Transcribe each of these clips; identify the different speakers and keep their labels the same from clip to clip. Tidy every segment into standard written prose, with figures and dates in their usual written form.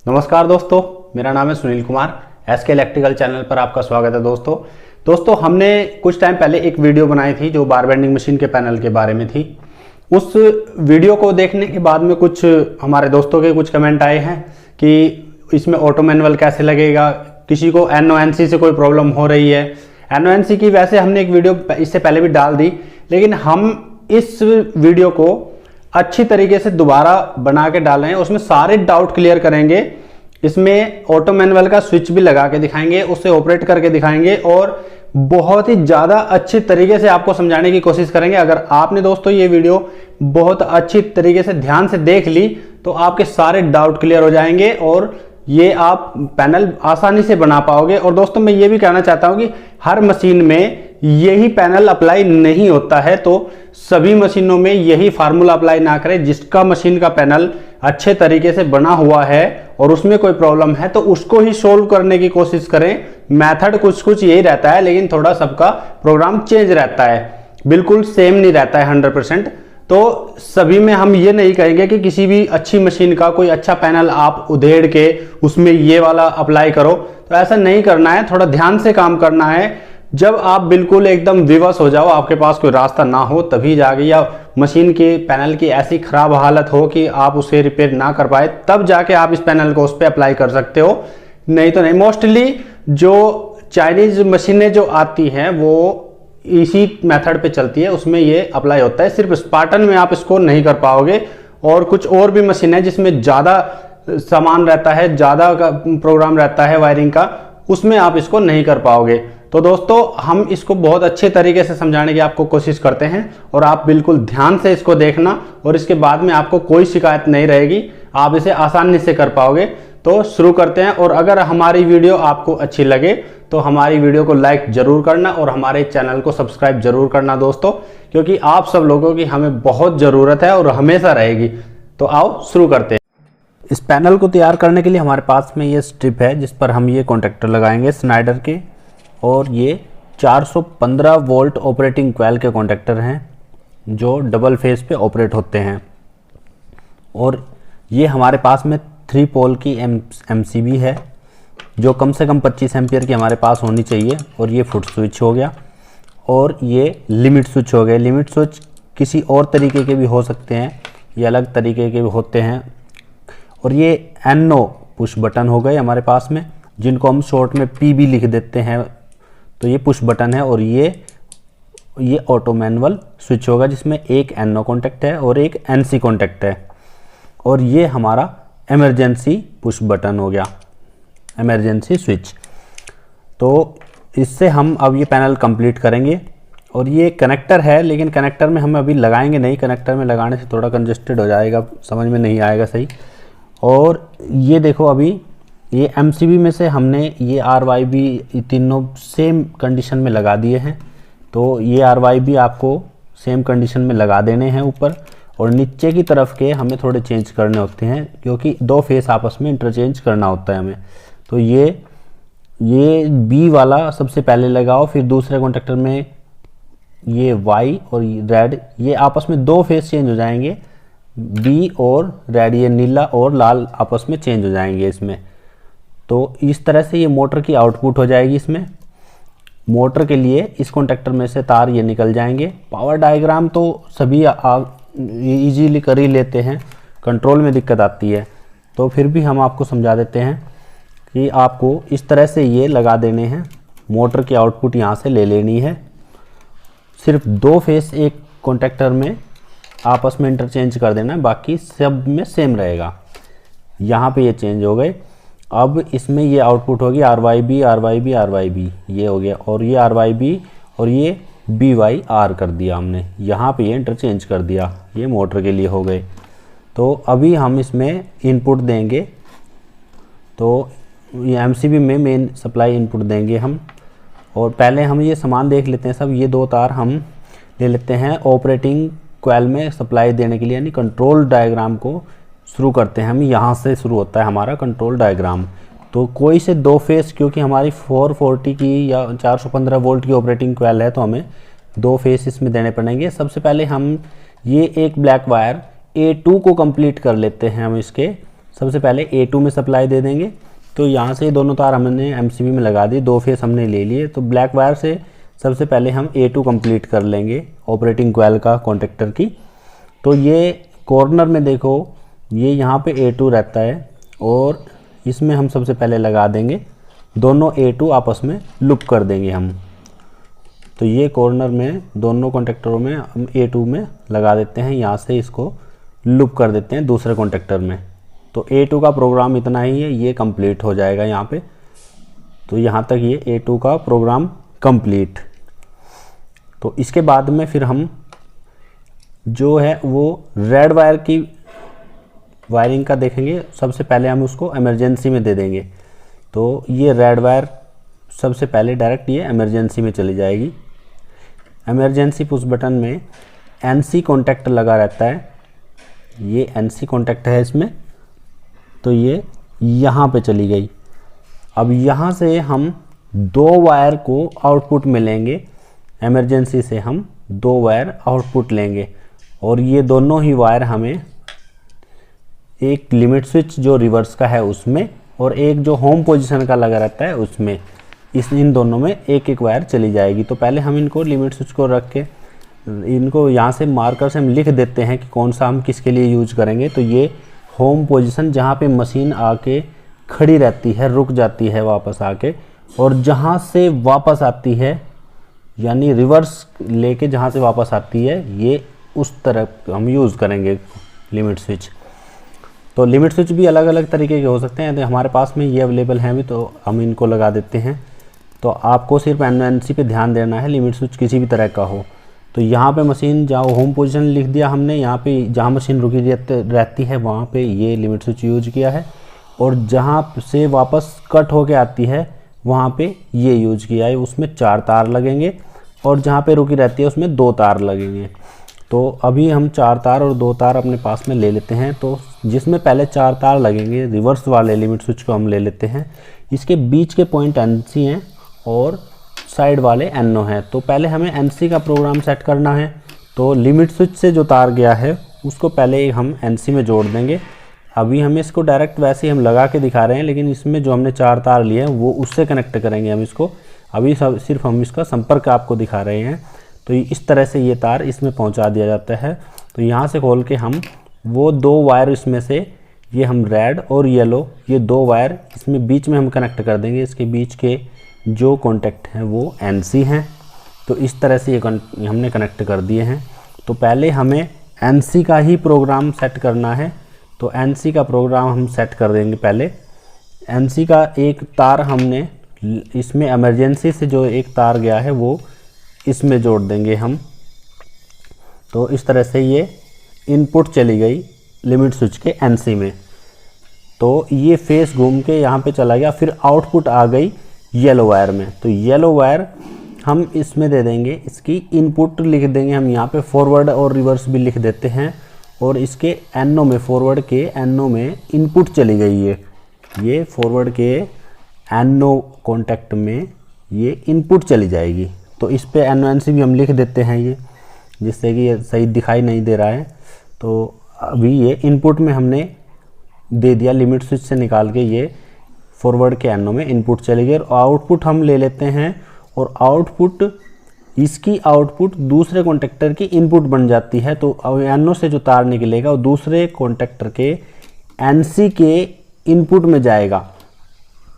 Speaker 1: नमस्कार दोस्तों, मेरा नाम है Sunil Kumar. SK electrical channel पर आपका स्वागत है। दोस्तों हमने कुछ टाइम पहले एक वीडियो बनाई थी जो बार बेंडिंग मशीन के पैनल के बारे में थी। उस वीडियो को देखने के बाद में कुछ हमारे दोस्तों के कुछ कमेंट आए हैं कि इसमें ऑटो मैनुअल कैसे लगेगा, किसी को NONC से कोई प्रॉब्लम हो रही है। NONC की वैसे हमने एक वीडियो इससे पहले भी डाल दी, लेकिन हम इस वीडियो को अच्छी तरीके से दोबारा बना के डाले हैं। उसमें सारे डाउट क्लियर करेंगे। इसमें ऑटो मैनुअल का स्विच भी लगा के दिखाएंगे, उससे ऑपरेट करके दिखाएंगे और बहुत ही ज़्यादा अच्छी तरीके से आपको समझाने की कोशिश करेंगे। अगर आपने दोस्तों ये वीडियो बहुत अच्छी तरीके से ध्यान से देख ली तो आपके सारे डाउट क्लियर हो जाएंगे और ये आप पैनल आसानी से बना पाओगे। और दोस्तों मैं ये भी कहना चाहता हूँ कि हर मशीन में यही पैनल अप्लाई नहीं होता है, तो सभी मशीनों में यही फार्मूला अप्लाई ना करें। जिसका मशीन का पैनल अच्छे तरीके से बना हुआ है और उसमें कोई प्रॉब्लम है तो उसको ही सोल्व करने की कोशिश करें। मेथड कुछ यही रहता है, लेकिन थोड़ा सबका प्रोग्राम चेंज रहता है, बिल्कुल सेम नहीं रहता है 100%। तो सभी में हम ये नहीं कहेंगे कि किसी भी अच्छी मशीन का कोई अच्छा पैनल आप उधेड़ के उसमें ये वाला अप्लाई करो, तो ऐसा नहीं करना है। थोड़ा ध्यान से काम करना है। जब आप बिल्कुल एकदम विवश हो जाओ, आपके पास कोई रास्ता ना हो, तभी जाके, या मशीन के पैनल की ऐसी खराब हालत हो कि आप उसे रिपेयर ना कर पाए, तब जाके आप इस पैनल को उस पर अप्लाई कर सकते हो, नहीं तो नहीं। मोस्टली जो चाइनीज मशीनें जो आती हैं वो इसी मेथड पे चलती है, उसमें ये अप्लाई होता है। सिर्फ स्पार्टन में आप इसको नहीं कर पाओगे, और कुछ और भी मशीन है जिसमें ज़्यादा सामान रहता है, ज़्यादा का प्रोग्राम रहता है वायरिंग का, उसमें आप इसको नहीं कर पाओगे। तो दोस्तों हम इसको बहुत अच्छे तरीके से समझाने की आपको कोशिश करते हैं और आप बिल्कुल ध्यान से इसको देखना और इसके बाद में आपको कोई शिकायत नहीं रहेगी, आप इसे आसानी से कर पाओगे। तो शुरू करते हैं। और अगर हमारी वीडियो आपको अच्छी लगे तो हमारी वीडियो को लाइक जरूर करना और हमारे चैनल को सब्सक्राइब जरूर करना दोस्तों, क्योंकि आप सब लोगों की हमें बहुत ज़रूरत है और हमेशा रहेगी। तो आओ शुरू करते हैं। इस पैनल को तैयार करने के लिए हमारे पास में ये स्ट्रिप है जिस पर हम ये कॉन्टेक्टर लगाएंगे स्नाइडर के, और ये 415 वोल्ट ऑपरेटिंग कॉइल के कॉन्टेक्टर हैं जो डबल फेज पे ऑपरेट होते हैं। और ये हमारे पास में 3 पोल की MCB है जो कम से कम 25 एम्पियर की हमारे पास होनी चाहिए। और ये फुट स्विच हो गया, और ये लिमिट स्विच हो गए। लिमिट स्विच किसी और तरीके के भी हो सकते हैं, ये अलग तरीके के भी होते हैं। और ये NO पुश बटन हो गए हमारे पास में, जिनको हम शॉर्ट में P भी लिख देते हैं, तो ये पुश बटन है। और ये ऑटो मैनुअल स्विच होगा जिसमें एक NO कॉन्टेक्ट है और एक NC कॉन्टेक्ट है। और ये हमारा इमरजेंसी पुश बटन हो गया, इमरजेंसी स्विच। तो इससे हम अब ये पैनल कंप्लीट करेंगे। और ये कनेक्टर है, लेकिन कनेक्टर में हम अभी लगाएंगे नहीं, कनेक्टर में लगाने से थोड़ा कंजेस्टेड हो जाएगा, समझ में नहीं आएगा सही। और ये देखो अभी ये MCB में से हमने ये RYB तीनों सेम कंडीशन में लगा दिए हैं। तो ये RYB आपको सेम कंडीशन में लगा देने हैं ऊपर, और नीचे की तरफ के हमें थोड़े चेंज करने होते हैं क्योंकि 2 फेस आपस में इंटरचेंज करना होता है हमें। तो ये B वाला सबसे पहले लगाओ, फिर दूसरे कॉन्टेक्टर में ये Y और रेड, ये आपस में 2 फेस चेंज हो जाएंगे। B और रेड, ये नीला और लाल आपस में चेंज हो जाएंगे इसमें। तो इस तरह से ये मोटर की आउटपुट हो जाएगी। इसमें मोटर के लिए इस कॉन्टेक्टर में से तार ये निकल जाएंगे। पावर डायग्राम तो सभी इजीली कर ही लेते हैं, कंट्रोल में दिक्कत आती है, तो फिर भी हम आपको समझा देते हैं कि आपको इस तरह से ये लगा देने हैं। मोटर की आउटपुट यहाँ से ले लेनी है। सिर्फ 2 फेस एक कॉन्टेक्टर में आपस में इंटरचेंज कर देना, बाकी सब में सेम रहेगा। यहाँ पे ये चेंज हो गए। अब इसमें ये आउटपुट होगी RYB RYB RYB, ये हो गया। और ये RYB और ये BYR कर दिया हमने, यहाँ पे ये इंटरचेंज कर दिया, ये मोटर के लिए हो गए। तो अभी हम इसमें इनपुट देंगे। तो ये MCB में मेन सप्लाई इनपुट देंगे हम। और पहले हम ये सामान देख लेते हैं सब। ये 2 तार हम ले लेते हैं ऑपरेटिंग कॉइल में सप्लाई देने के लिए, यानी कंट्रोल डायग्राम को शुरू करते हैं हम। यहाँ से शुरू होता है हमारा कंट्रोल डायग्राम। तो कोई से 2 फेस, क्योंकि हमारी 440 की या 415 वोल्ट की ऑपरेटिंग कॉइल है, तो हमें 2 फेस इसमें देने पड़ेंगे। सबसे पहले हम ये एक ब्लैक वायर A2 को कंप्लीट कर लेते हैं हम इसके। सबसे पहले A2 में सप्लाई दे देंगे। तो यहाँ से दोनों तार हमने MCB में लगा दी, 2 फेस हमने ले लिए। तो ब्लैक वायर से सबसे पहले हम A2 कंप्लीट कर लेंगे ऑपरेटिंग कॉइल का कॉन्टेक्टर की। तो ये कॉर्नर में देखो, ये यहाँ पे A2 रहता है और इसमें हम सबसे पहले लगा देंगे, दोनों A2 आपस में लूप कर देंगे हम। तो ये कॉर्नर में दोनों कॉन्टेक्टरों में हम A2 में लगा देते हैं, यहाँ से इसको लूप कर देते हैं दूसरे कॉन्टेक्टर में। तो A2 का प्रोग्राम इतना ही है, ये कंप्लीट हो जाएगा यहाँ पे। तो यहाँ तक ये A2 का प्रोग्राम कंप्लीट। तो इसके बाद में फिर हम जो है वो रेड वायर की वायरिंग का देखेंगे। सबसे पहले हम उसको इमरजेंसी में दे देंगे। तो ये रेड वायर सबसे पहले डायरेक्ट ये इमरजेंसी में चली जाएगी। इमरजेंसी पुश बटन में NC कॉन्टैक्ट लगा रहता है, ये NC कॉन्टैक्ट है इसमें। तो ये यहाँ पे चली गई। अब यहाँ से हम 2 वायर को आउटपुट में लेंगे, इमरजेंसी से हम 2 वायर आउटपुट लेंगे और ये दोनों ही वायर हमें एक लिमिट स्विच जो रिवर्स का है उसमें और एक जो होम पोजीशन का लगा रहता है उसमें, इन दोनों में एक एक वायर चली जाएगी। तो पहले हम इनको लिमिट स्विच को रख के इनको यहाँ से मार्कर से हम लिख देते हैं कि कौन सा हम किसके लिए यूज करेंगे। तो ये होम पोजीशन जहाँ पे मशीन आके खड़ी रहती है, रुक जाती है वापस आके, और जहाँ से वापस आती है यानी रिवर्स लेके जहाँ से वापस आती है, ये उस तरफ हम यूज़ करेंगे लिमिट स्विच। तो लिमिट स्विच भी अलग अलग तरीके के हो सकते हैं, तो हमारे पास में ये अवेलेबल हैं भी, तो हम इनको लगा देते हैं। तो आपको सिर्फ NC पे ध्यान देना है, लिमिट स्विच किसी भी तरह का हो। तो यहाँ पे मशीन जहाँ होम पोजीशन लिख दिया हमने, यहाँ पे जहाँ मशीन रुकी रहती है वहाँ पे ये लिमिट स्विच यूज किया है, और जहाँ से वापस कट होके आती है वहाँ पे ये यूज किया है। उसमें 4 तार लगेंगे और जहाँ पे रुकी रहती है उसमें 2 तार लगेंगे। तो अभी हम 4 तार और 2 तार अपने पास में ले लेते हैं। तो जिसमें पहले 4 तार लगेंगे, रिवर्स वाले लिमिट स्विच को हम ले लेते हैं। इसके बीच के पॉइंट NC हैं और साइड वाले NO हैं। तो पहले हमें NC का प्रोग्राम सेट करना है। तो लिमिट स्विच से जो तार गया है उसको पहले हम NC में जोड़ देंगे। अभी हमें इसको डायरेक्ट वैसे ही हम लगा के दिखा रहे हैं, लेकिन इसमें जो हमने 4 तार लिए हैं वो उससे कनेक्ट करेंगे हम इसको। अभी सिर्फ हम इसका संपर्क आपको दिखा रहे हैं। तो इस तरह से ये तार इसमें पहुंचा दिया जाता है। तो यहाँ से खोल के हम वो 2 वायर इसमें से, ये हम रेड और येलो, ये 2 वायर इसमें बीच में हम कनेक्ट कर देंगे। इसके बीच के जो कॉन्टैक्ट हैं वो NC हैं। तो इस तरह से ये हमने कनेक्ट कर दिए हैं। तो पहले हमें NC का ही प्रोग्राम सेट करना है। तो NC का प्रोग्राम हम सेट कर देंगे। पहले NC का एक तार हमने इसमें इमरजेंसी से जो एक तार गया है वो इसमें जोड़ देंगे हम। तो इस तरह से ये इनपुट चली गई लिमिट स्विच के NC में। तो ये फेस घूम के यहाँ पे चला गया। फिर आउटपुट आ गई येलो वायर में। तो येलो वायर हम इसमें दे देंगे, इसकी इनपुट लिख देंगे हम यहाँ पे, फॉरवर्ड और रिवर्स भी लिख देते हैं। और इसके NO में, फॉरवर्ड के NO में इनपुट चली गई है। ये फॉरवर्ड के NO कॉन्टैक्ट में ये इनपुट चली जाएगी। तो इस पे NONC भी हम लिख देते हैं ये, जिससे कि ये सही दिखाई नहीं दे रहा है। तो अभी ये इनपुट में हमने दे दिया, लिमिट स्विच से निकाल के ये फॉरवर्ड के NO में इनपुट चली गई। और आउटपुट हम ले लेते हैं, और आउटपुट, इसकी आउटपुट दूसरे कॉन्टेक्टर की इनपुट बन जाती है। तो NO से जो तार निकलेगा वो दूसरे कॉन्टेक्टर के NC के इनपुट में जाएगा।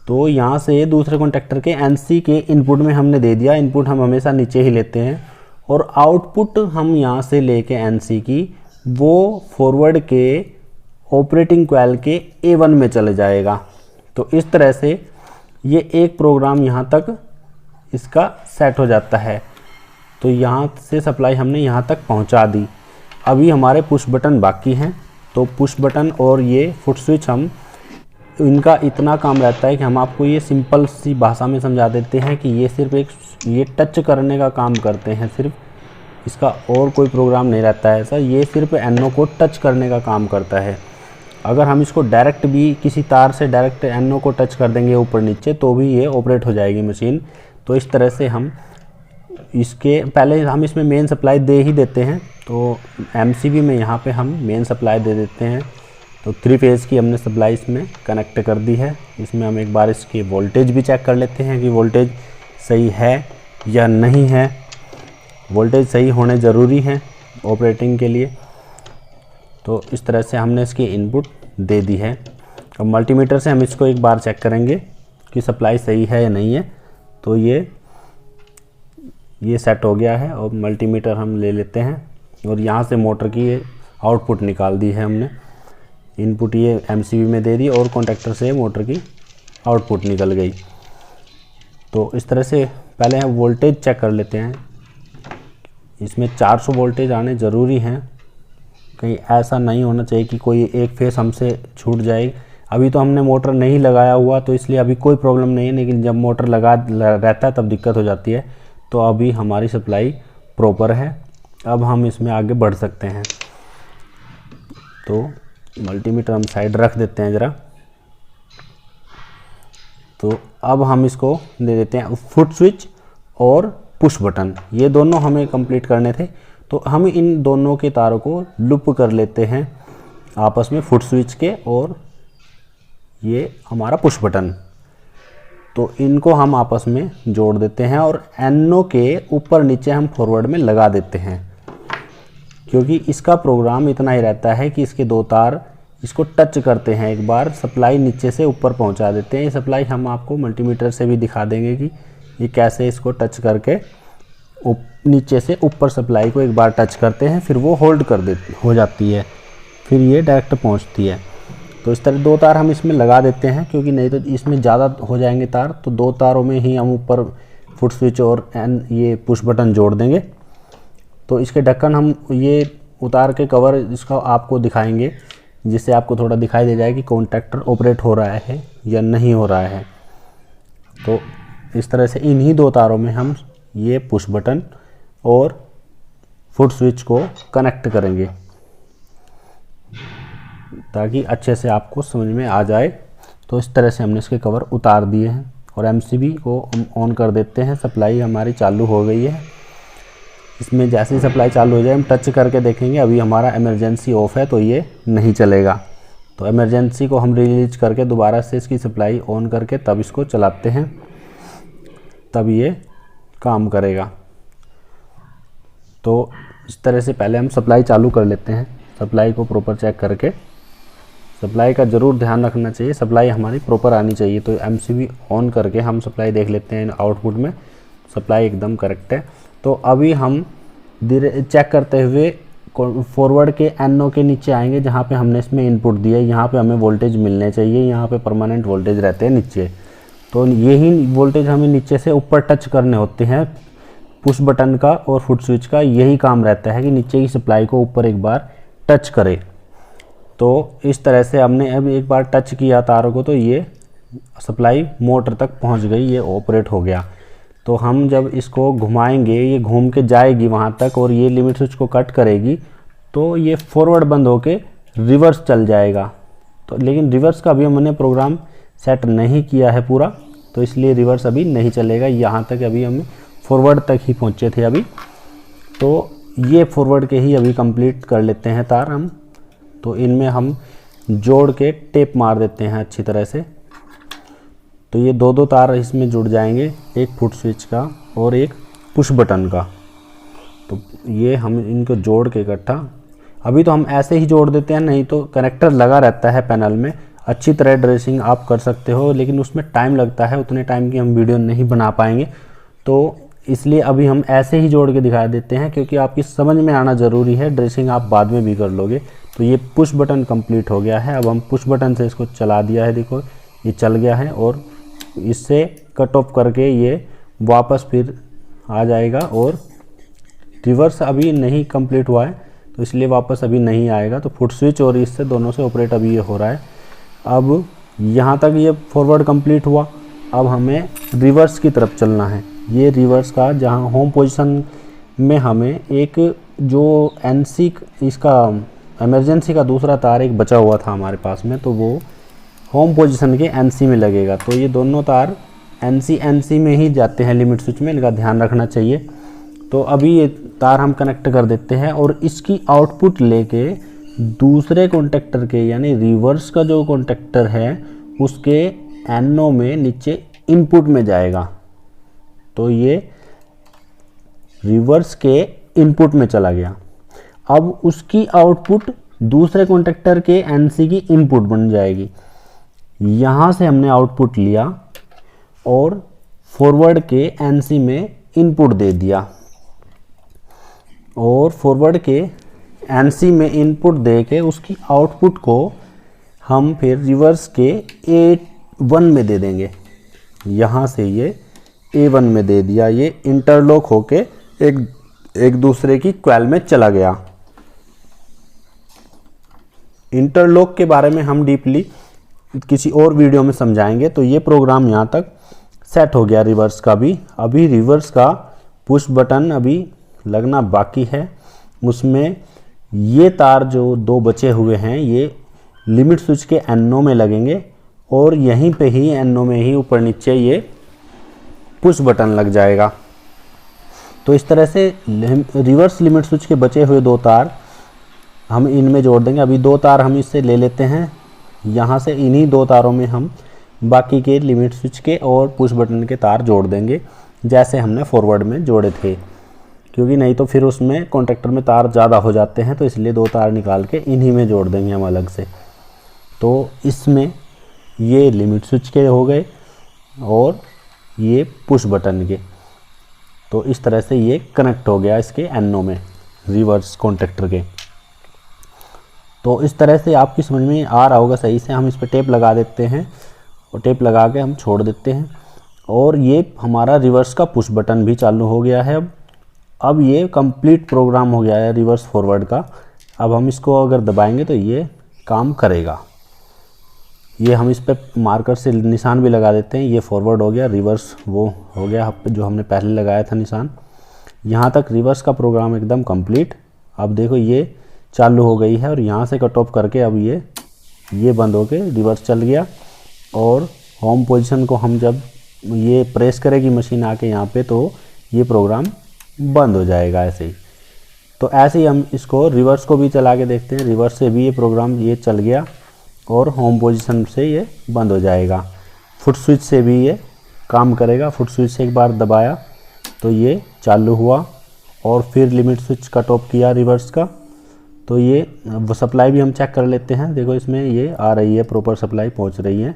Speaker 1: तो यहाँ से दूसरे कॉन्टेक्टर के NC के इनपुट में हमने दे दिया। इनपुट हम हमेशा नीचे ही लेते हैं, और आउटपुट हम यहाँ से लेके NC की वो फॉरवर्ड के ऑपरेटिंग कॉइल के A1 में चले जाएगा। तो इस तरह से ये एक प्रोग्राम यहाँ तक इसका सेट हो जाता है। तो यहाँ से सप्लाई हमने यहाँ तक पहुँचा दी। अभी हमारे पुश बटन बाकी हैं। तो पुश बटन और ये फुट स्विच, हम इनका इतना काम रहता है कि हम आपको ये सिंपल सी भाषा में समझा देते हैं कि ये सिर्फ ये टच करने का काम करते हैं सिर्फ, इसका और कोई प्रोग्राम नहीं रहता है ऐसा। ये सिर्फ NO को टच करने का काम करता है। अगर हम इसको डायरेक्ट भी किसी तार से डायरेक्ट NO को टच कर देंगे ऊपर नीचे, तो भी ये ऑपरेट हो जाएगी मशीन। तो इस तरह से हम इसके पहले हम इसमें मेन सप्लाई दे ही देते हैं। तो MCB में यहाँ पे हम मेन सप्लाई दे देते हैं। तो 3 फेज़ की हमने सप्लाई इसमें कनेक्ट कर दी है। इसमें हम एक बार इसकी वोल्टेज भी चेक कर लेते हैं कि वोल्टेज सही है या नहीं है। वोल्टेज सही होने ज़रूरी है ऑपरेटिंग के लिए। तो इस तरह से हमने इसकी इनपुट दे दी है। अब मल्टीमीटर से हम इसको एक बार चेक करेंगे कि सप्लाई सही है या नहीं है। तो ये सेट हो गया है और मल्टीमीटर हम ले लेते हैं और यहाँ से मोटर की ये आउटपुट निकाल दी है हमने। इनपुट ये एमसीबी में दे दी और कॉन्टैक्टर से मोटर की आउटपुट निकल गई। तो इस तरह से पहले हम वोल्टेज चेक कर लेते हैं। इसमें 400 वोल्टेज आने ज़रूरी हैं, कहीं ऐसा नहीं होना चाहिए कि कोई एक फेस हमसे छूट जाए। अभी तो हमने मोटर नहीं लगाया हुआ तो इसलिए अभी कोई प्रॉब्लम नहीं है, लेकिन जब मोटर रहता है तब दिक्कत हो जाती है। तो अभी हमारी सप्लाई प्रॉपर है। अब हम इसमें आगे बढ़ सकते हैं। तो मल्टीमीटर हम साइड रख देते हैं ज़रा। तो अब हम इसको दे देते हैं फुट स्विच और पुश बटन, ये दोनों हमें कंप्लीट करने थे। तो हम इन दोनों के तारों को लूप कर लेते हैं आपस में, फुट स्विच के और ये हमारा पुश बटन। तो इनको हम आपस में जोड़ देते हैं और एनो के ऊपर नीचे हम फॉरवर्ड में लगा देते हैं, क्योंकि इसका प्रोग्राम इतना ही रहता है कि इसके 2 तार इसको टच करते हैं, एक बार सप्लाई नीचे से ऊपर पहुंचा देते हैं। ये सप्लाई हम आपको मल्टीमीटर से भी दिखा देंगे कि ये कैसे इसको टच करके नीचे से ऊपर सप्लाई को एक बार टच करते हैं, फिर वो होल्ड हो जाती है, फिर ये डायरेक्ट पहुंचती है। तो इस तरह 2 तार हम इसमें लगा देते हैं, क्योंकि नहीं तो इसमें ज़्यादा हो जाएंगे तार। तो 2 तारों में ही हम ऊपर फुट स्विच और ये पुश बटन जोड़ देंगे। तो इसके ढक्कन हम ये उतार के कवर इसका आपको दिखाएंगे, जिससे आपको थोड़ा दिखाई दे जाए कि कॉन्टैक्टर ऑपरेट हो रहा है या नहीं हो रहा है। तो इस तरह से इन्हीं 2 तारों में हम ये पुश बटन और फुट स्विच को कनेक्ट करेंगे, ताकि अच्छे से आपको समझ में आ जाए। तो इस तरह से हमने इसके कवर उतार दिए हैं और एमसीबी को हम ऑन कर देते हैं। सप्लाई हमारी चालू हो गई है। इसमें जैसे ही सप्लाई चालू हो जाए हम टच करके देखेंगे। अभी हमारा इमरजेंसी ऑफ है तो ये नहीं चलेगा। तो इमरजेंसी को हम रिलीज करके दोबारा से इसकी सप्लाई ऑन करके तब इसको चलाते हैं, तब ये काम करेगा। तो इस तरह से पहले हम सप्लाई चालू कर लेते हैं। सप्लाई को प्रॉपर चेक करके, सप्लाई का ज़रूर ध्यान रखना चाहिए, सप्लाई हमारी प्रॉपर आनी चाहिए। तो एमसीबी ऑन करके हम सप्लाई देख लेते हैं, आउटपुट में सप्लाई एकदम करेक्ट है। तो अभी हम धीरे चेक करते हुए फॉरवर्ड के एनओ के नीचे आएंगे, जहाँ पे हमने इसमें इनपुट दिया है। यहाँ पे हमें वोल्टेज मिलने चाहिए, यहाँ पे परमानेंट वोल्टेज रहते हैं नीचे। तो यही वोल्टेज हमें नीचे से ऊपर टच करने होते हैं। पुश बटन का और फुट स्विच का यही काम रहता है कि नीचे की सप्लाई को ऊपर एक बार टच करे। तो इस तरह से हमने अब एक बार टच किया तारों को, तो ये सप्लाई मोटर तक पहुंच गई, ये ऑपरेट हो गया। तो हम जब इसको घुमाएंगे, ये घूम के जाएगी वहाँ तक और ये लिमिट स्विच को कट करेगी, तो ये फॉरवर्ड बंद होके रिवर्स चल जाएगा। तो लेकिन रिवर्स का अभी हमने प्रोग्राम सेट नहीं किया है पूरा, तो इसलिए रिवर्स अभी नहीं चलेगा। यहाँ तक अभी हम फॉरवर्ड तक ही पहुँचे थे अभी। तो ये फॉरवर्ड के ही अभी कंप्लीट कर लेते हैं तार हम। तो इनमें हम जोड़ के टेप मार देते हैं अच्छी तरह से। तो ये 2 तार इसमें जुड़ जाएंगे, एक फुट स्विच का और एक पुश बटन का। तो ये हम इनको जोड़ के इकट्ठा, अभी तो हम ऐसे ही जोड़ देते हैं, नहीं तो कनेक्टर लगा रहता है पैनल में। अच्छी तरह ड्रेसिंग आप कर सकते हो, लेकिन उसमें टाइम लगता है, उतने टाइम की हम वीडियो नहीं बना पाएंगे। तो इसलिए अभी हम ऐसे ही जोड़ के दिखा देते हैं, क्योंकि आपकी समझ में आना ज़रूरी है। ड्रेसिंग आप बाद में भी कर लोगे। तो ये पुश बटन कंप्लीट हो गया है। अब हम पुश बटन से इसको चला दिया है, देखो ये चल गया है और इससे कट ऑफ करके ये वापस फिर आ जाएगा। और रिवर्स अभी नहीं कंप्लीट हुआ है, तो इसलिए वापस अभी नहीं आएगा। तो फुट स्विच और इससे दोनों से ऑपरेट अभी ये हो रहा है। अब यहाँ तक ये फॉरवर्ड कंप्लीट हुआ। अब हमें रिवर्स की तरफ चलना है। ये रिवर्स का जहाँ होम पोजीशन में हमें एक जो एनसी इसका इमरजेंसी का दूसरा तार एक बचा हुआ था हमारे पास में, तो वो होम पोजीशन के एनसी में लगेगा। तो ये दोनों तार एनसी में ही जाते हैं लिमिट स्विच में, इनका ध्यान रखना चाहिए। तो अभी ये तार हम कनेक्ट कर देते हैं और इसकी आउटपुट लेके दूसरे कॉन्टेक्टर के यानी रिवर्स का जो कॉन्टेक्टर है उसके NO में नीचे इनपुट में जाएगा। तो ये रिवर्स के इनपुट में चला गया। अब उसकी आउटपुट दूसरे कॉन्टेक्टर के NC की इनपुट बन जाएगी। यहाँ से हमने आउटपुट लिया और फॉरवर्ड के NC में इनपुट दे दिया और फॉरवर्ड के NC में इनपुट दे के उसकी आउटपुट को हम फिर रिवर्स के A1 में दे देंगे। यहाँ से ये A1 में दे दिया, ये इंटरलॉक होके एक दूसरे की क्वैल में चला गया। इंटरलॉक के बारे में हम डीपली किसी और वीडियो में समझाएंगे। तो ये प्रोग्राम यहाँ तक सेट हो गया रिवर्स का भी। अभी रिवर्स का पुश बटन अभी लगना बाकी है। उसमें ये तार जो दो बचे हुए हैं ये लिमिट स्विच के NO में लगेंगे और यहीं पे ही NO में ही ऊपर नीचे ये पुश बटन लग जाएगा। तो इस तरह से रिवर्स लिमिट स्विच के बचे हुए दो तार हम इनमें जोड़ देंगे। अभी दो तार हम इससे ले लेते हैं, यहाँ से इन्हीं दो तारों में हम बाकी के लिमिट स्विच के और पुश बटन के तार जोड़ देंगे जैसे हमने फॉरवर्ड में जोड़े थे, क्योंकि नहीं तो फिर उसमें कॉन्टेक्टर में तार ज़्यादा हो जाते हैं। तो इसलिए दो तार निकाल के इन्हीं में जोड़ देंगे हम अलग से। तो इसमें ये लिमिट स्विच के हो गए और ये पुश बटन के। तो इस तरह से ये कनेक्ट हो गया इसके NO में रिवर्स कॉन्टेक्टर के। तो इस तरह से आपकी समझ में आ रहा होगा सही से। हम इस पर टेप लगा देते हैं और टेप लगा के हम छोड़ देते हैं और ये हमारा रिवर्स का पुश बटन भी चालू हो गया है। अब ये कंप्लीट प्रोग्राम हो गया है रिवर्स फॉरवर्ड का। अब हम इसको अगर दबाएंगे तो ये काम करेगा। ये हम इस पर मार्कर से निशान भी लगा देते हैं। ये फॉरवर्ड हो गया, रिवर्स वो हो गया जो हमने पहले लगाया था निशान। यहाँ तक रिवर्स का प्रोग्राम एकदम कंप्लीट। अब देखो ये चालू हो गई है और यहाँ से कट ऑफ करके अब ये बंद होके रिवर्स चल गया। और होम पोजीशन को हम जब ये प्रेस करेगी मशीन आके यहाँ पे तो ये प्रोग्राम बंद हो जाएगा ऐसे ही। तो ऐसे ही हम इसको रिवर्स को भी चला के देखते हैं। रिवर्स से भी ये प्रोग्राम ये चल गया और होम पोजीशन से ये बंद हो जाएगा। फुट स्विच से भी ये काम करेगा। फुट स्विच से एक बार दबाया तो ये चालू हुआ और फिर लिमिट स्विच कट ऑफ किया रिवर्स का। तो ये सप्लाई भी हम चेक कर लेते हैं। देखो इसमें ये आ रही है, प्रॉपर सप्लाई पहुंच रही है।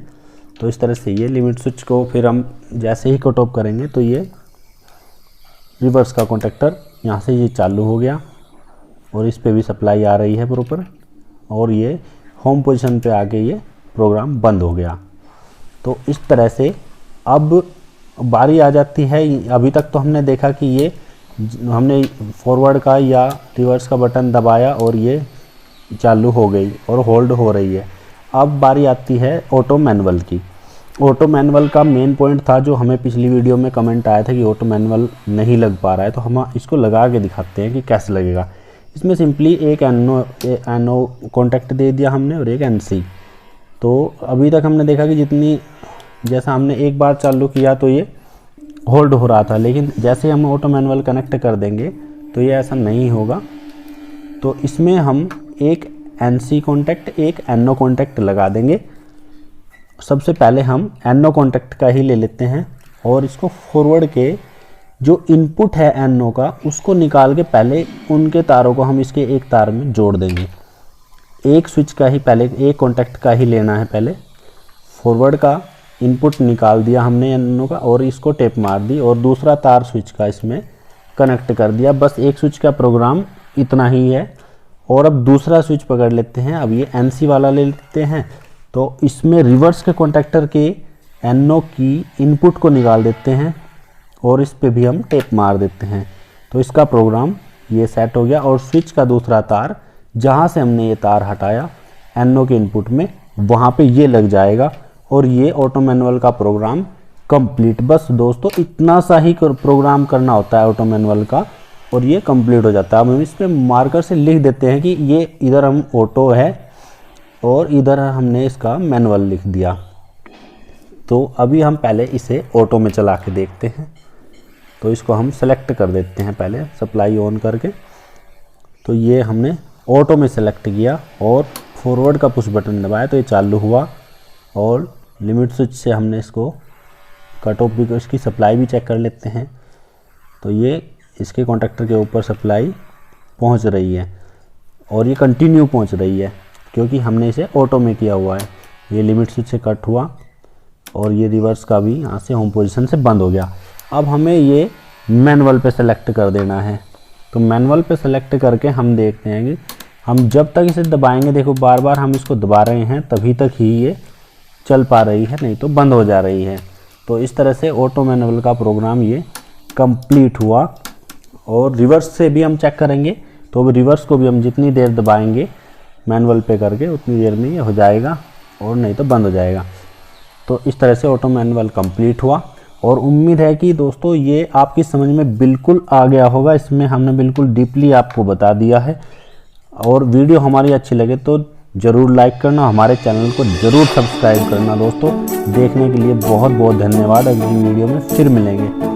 Speaker 1: तो इस तरह से ये लिमिट स्विच को फिर हम जैसे ही कट ऑफ करेंगे तो ये रिवर्स का कॉन्टेक्टर यहाँ से ये चालू हो गया और इस पे भी सप्लाई आ रही है प्रॉपर और ये होम पोजीशन पे आके ये प्रोग्राम बंद हो गया। तो इस तरह से अब बारी आ जाती है। अभी तक तो हमने देखा कि ये हमने फॉरवर्ड का या रिवर्स का बटन दबाया और ये चालू हो गई और होल्ड हो रही है। अब बारी आती है ऑटो मैनुअल की। ऑटो मैनुअल का मेन पॉइंट था जो हमें पिछली वीडियो में कमेंट आया था कि ऑटो मैनुअल नहीं लग पा रहा है। तो हम इसको लगा के दिखाते हैं कि कैसे लगेगा। इसमें सिंपली एक NO कॉन्टैक्ट दे दिया हमने और एक NC। तो अभी तक हमने देखा कि जैसा हमने एक बार चालू किया तो ये होल्ड हो रहा था, लेकिन जैसे हम ऑटो मैनुअल कनेक्ट कर देंगे तो ये ऐसा नहीं होगा। तो इसमें हम एक NC कॉन्टैक्ट एक NO कॉन्टैक्ट लगा देंगे। सबसे पहले हम NO कॉन्टैक्ट का ही ले लेते हैं और इसको फॉरवर्ड के जो इनपुट है NO का उसको निकाल के पहले उनके तारों को हम इसके एक तार में जोड़ देंगे। एक स्विच का ही पहले एक कॉन्टैक्ट का ही लेना है। पहले फॉरवर्ड का इनपुट निकाल दिया हमने NO का और इसको टेप मार दी और दूसरा तार स्विच का इसमें कनेक्ट कर दिया। बस एक स्विच का प्रोग्राम इतना ही है। और अब दूसरा स्विच पकड़ लेते हैं। अब ये NC वाला ले लेते हैं। तो इसमें रिवर्स के कॉन्टैक्टर के NO की इनपुट को निकाल देते हैं और इस पे भी हम टेप मार देते हैं। तो इसका प्रोग्राम ये सेट हो गया और स्विच का दूसरा तार जहाँ से हमने ये तार हटाया NO के इनपुट में वहाँ पे ये लग जाएगा और ये ऑटो मैनुअल का प्रोग्राम कंप्लीट। बस दोस्तों इतना सा ही प्रोग्राम करना होता है ऑटो मैनुअल का और ये कंप्लीट हो जाता है। अब हम इस पर मार्कर से लिख देते हैं कि ये इधर हम ऑटो है और इधर हमने इसका मैनुअल लिख दिया। तो अभी हम पहले इसे ऑटो में चला के देखते हैं। तो इसको हम सेलेक्ट कर देते हैं पहले सप्लाई ऑन करके। तो ये हमने ऑटो में सेलेक्ट किया और फॉरवर्ड का पुश बटन दबाया तो ये चालू हुआ। और लिमिट स्विच से हमने इसको कट ऑफ भी, इसकी सप्लाई भी चेक कर लेते हैं। तो ये इसके कॉन्टैक्टर के ऊपर सप्लाई पहुंच रही है और ये कंटिन्यू पहुंच रही है क्योंकि हमने इसे ऑटो में किया हुआ है। ये लिमिट स्विच से कट हुआ और ये रिवर्स का भी यहाँ से होम पोजीशन से बंद हो गया। अब हमें ये मैनुअल पे सेलेक्ट कर देना है। तो मैनुअल पे सेलेक्ट करके हम देखते हैं कि हम जब तक इसे दबाएंगे, देखो बार बार हम इसको दबा रहे हैं तभी तक ही ये चल पा रही है, नहीं तो बंद हो जा रही है। तो इस तरह से ऑटो मैनुअल का प्रोग्राम ये कंप्लीट हुआ। और रिवर्स से भी हम चेक करेंगे तो रिवर्स को भी हम जितनी देर दबाएंगे मैनुअल पे करके उतनी देर में ये हो जाएगा और नहीं तो बंद हो जाएगा। तो इस तरह से ऑटो मैनुअल कंप्लीट हुआ और उम्मीद है कि दोस्तों ये आपकी समझ में बिल्कुल आ गया होगा। इसमें हमने बिल्कुल डीपली आपको बता दिया है। और वीडियो हमारी अच्छी लगे तो ज़रूर लाइक करना, हमारे चैनल को ज़रूर सब्सक्राइब करना। दोस्तों देखने के लिए बहुत बहुत धन्यवाद। अगली वीडियो में फिर मिलेंगे।